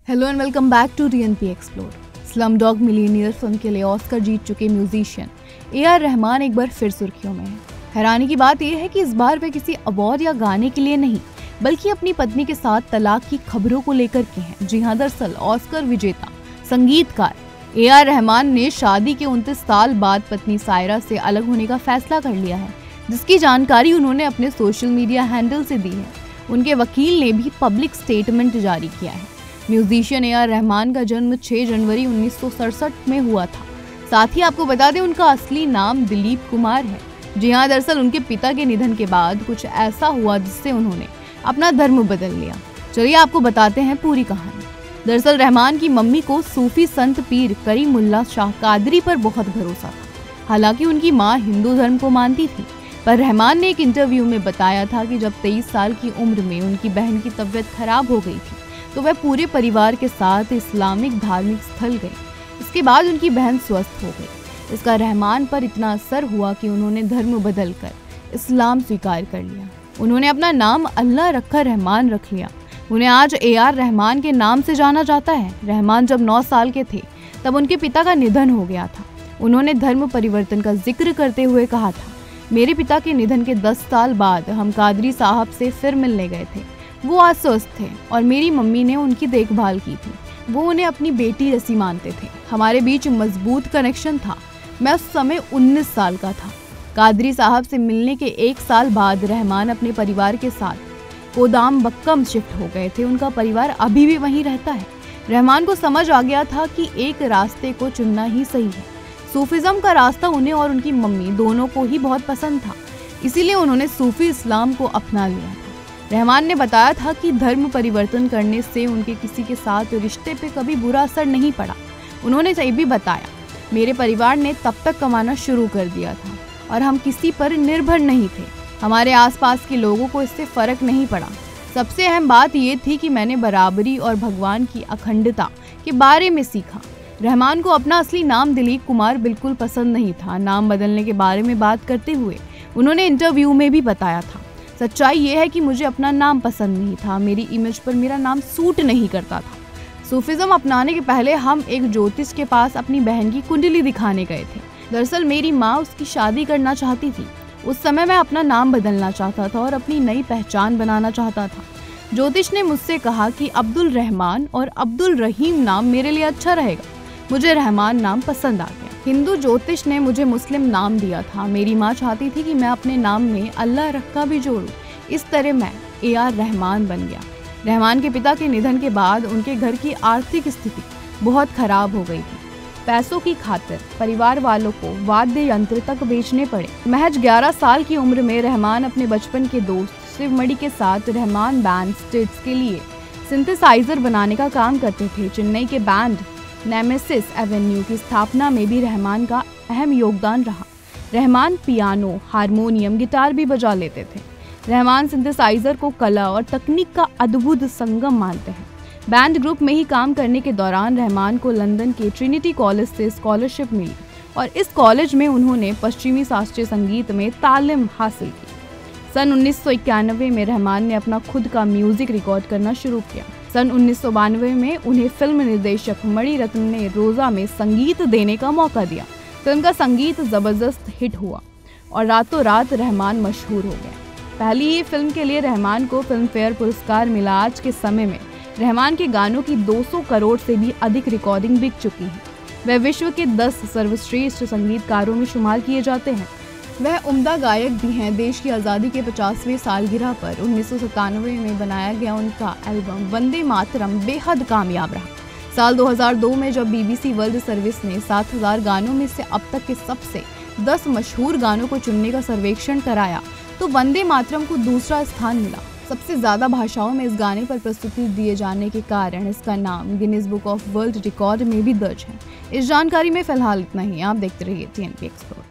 Hello and welcome back to TNP Explore. Slumdog Millionaire film के लिए Oscar जीत चुके musician AR. Rahman एक बार फिर सुर्खियों में है। हैरानी की बात यह है कि इस बार वे किसी अवार्ड या गाने के लिए नहीं बल्कि अपनी पत्नी के साथ तलाक की खबरों को लेकर के हैं। जी हाँ, दरअसल ऑस्कर विजेता संगीतकार ए.आर. रहमान ने शादी के 29 साल बाद पत्नी सायरा से अलग होने का फैसला कर लिया है, जिसकी जानकारी उन्होंने अपने सोशल मीडिया हैंडल से दी है। उनके वकील ने भी पब्लिक स्टेटमेंट जारी किया है। Musician AR. रहमान का जन्म 6 जनवरी 1967 में हुआ था। साथ ही आपको बता दें, उनका असली नाम दिलीप कुमार है। जी हाँ, दरअसल उनके पिता के निधन के बाद कुछ ऐसा हुआ जिससे उन्होंने अपना धर्म बदल लिया। चलिए आपको बताते हैं पूरी कहानी। दरअसल रहमान की मम्मी को सूफी संत पीर करीमुल्लाह शाह कादरी पर बहुत भरोसा था। हालांकि उनकी माँ हिंदू धर्म को मानती थी, पर रहमान ने एक इंटरव्यू में बताया था कि जब 23 साल की उम्र में उनकी बहन की तबीयत खराब हो गई थी तो वह पूरे परिवार के साथ इस्लामिक धार्मिक स्थल गए। इसके बाद उनकी बहन स्वस्थ हो गई। इसका रहमान पर इतना असर हुआ कि उन्होंने धर्म बदलकर इस्लाम स्वीकार कर लिया। उन्होंने अपना नाम अल्लाह रखकर रहमान रख लिया। उन्हें आज ए.आर. रहमान के नाम से जाना जाता है। रहमान जब 9 साल के थे तब उनके पिता का निधन हो गया था। उन्होंने धर्म परिवर्तन का जिक्र करते हुए कहा था, मेरे पिता के निधन के 10 साल बाद हम कादरी साहब से फिर मिलने गए थे। वो अस्वस्थ थे और मेरी मम्मी ने उनकी देखभाल की थी। वो उन्हें अपनी बेटी जैसी मानते थे। हमारे बीच मजबूत कनेक्शन था। मैं उस समय 19 साल का था। कादरी साहब से मिलने के 1 साल बाद रहमान अपने परिवार के साथ कोदाम्बक्कम शिफ्ट हो गए थे। उनका परिवार अभी भी वहीं रहता है। रहमान को समझ आ गया था कि एक रास्ते को चुनना ही सही है। सूफिज्म का रास्ता उन्हें और उनकी मम्मी दोनों को ही बहुत पसंद था, इसीलिए उन्होंने सूफी इस्लाम को अपना लिया था। रहमान ने बताया था कि धर्म परिवर्तन करने से उनके किसी के साथ रिश्ते पे कभी बुरा असर नहीं पड़ा। उन्होंने ये भी बताया, मेरे परिवार ने तब तक कमाना शुरू कर दिया था और हम किसी पर निर्भर नहीं थे। हमारे आसपास के लोगों को इससे फर्क नहीं पड़ा। सबसे अहम बात ये थी कि मैंने बराबरी और भगवान की अखंडता के बारे में सीखा। रहमान को अपना असली नाम दिलीप कुमार बिल्कुल पसंद नहीं था। नाम बदलने के बारे में बात करते हुए उन्होंने इंटरव्यू में भी बताया था, सच्चाई ये है कि मुझे अपना नाम पसंद नहीं था। मेरी इमेज पर मेरा नाम सूट नहीं करता था। सूफिज्म अपनाने के पहले हम एक ज्योतिष के पास अपनी बहन की कुंडली दिखाने गए थे। दरअसल मेरी माँ उसकी शादी करना चाहती थी। उस समय मैं अपना नाम बदलना चाहता था और अपनी नई पहचान बनाना चाहता था। ज्योतिष ने मुझसे कहा कि अब्दुल रहमान और अब्दुल रहीम नाम मेरे लिए अच्छा रहेगा। मुझे रहमान नाम पसंद आ गया। हिंदू ज्योतिष ने मुझे मुस्लिम नाम दिया था। मेरी माँ चाहती थी कि मैं अपने नाम में अल्लाह रखा भी जोड़ूं। इस तरह मैं ए.आर. रहमान बन गया। रहमान के पिता के निधन के बाद उनके घर की आर्थिक स्थिति बहुत खराब हो गई थी। पैसों की खातिर परिवार वालों को वाद्य यंत्र तक बेचने पड़े। महज 11 साल की उम्र में रहमान अपने बचपन के दोस्त शिवमणि के साथ रहमान बैंड स्टेट्स के लिए सिंथेसाइजर बनाने का काम करते थे। चेन्नई के बैंड नेमेसिस एवेन्यू की स्थापना में भी रहमान का अहम योगदान रहा। रहमान पियानो, हारमोनियम, गिटार भी बजा लेते थे। रहमान सिंथेसाइजर को कला और तकनीक का अद्भुत संगम मानते हैं। बैंड ग्रुप में ही काम करने के दौरान रहमान को लंदन के ट्रिनिटी कॉलेज से स्कॉलरशिप मिली और इस कॉलेज में उन्होंने पश्चिमी शास्त्रीय संगीत में तालीम हासिल की। सन 1991 में रहमान ने अपना खुद का म्यूजिक रिकॉर्ड करना शुरू किया। सन 1992 में उन्हें फिल्म निर्देशक मणि रत्न ने रोजा में संगीत देने का मौका दिया। फिल्म का संगीत जबरदस्त हिट हुआ और रातों रात रहमान मशहूर हो गए। पहली ही फिल्म के लिए रहमान को फिल्म फेयर पुरस्कार मिला। आज के समय में रहमान के गानों की 200 करोड़ से भी अधिक रिकॉर्डिंग बिक चुकी है। वह विश्व के 10 सर्वश्रेष्ठ संगीतकारों में शुमार किए जाते हैं। वह उम्दा गायक भी हैं। देश की आज़ादी के 50वें सालगिरह पर 1997 में बनाया गया उनका एल्बम वंदे मातरम बेहद कामयाब रहा। साल 2002 में जब BBC वर्ल्ड सर्विस ने 7000 गानों में से अब तक के सबसे 10 मशहूर गानों को चुनने का सर्वेक्षण कराया तो वंदे मातरम को दूसरा स्थान मिला। सबसे ज़्यादा भाषाओं में इस गाने पर प्रस्तुति दिए जाने के कारण इसका नाम Guinness book of world record में भी दर्ज है। इस जानकारी में फिलहाल इतना ही। आप देखते रहिए TNP एक्सप्लोर।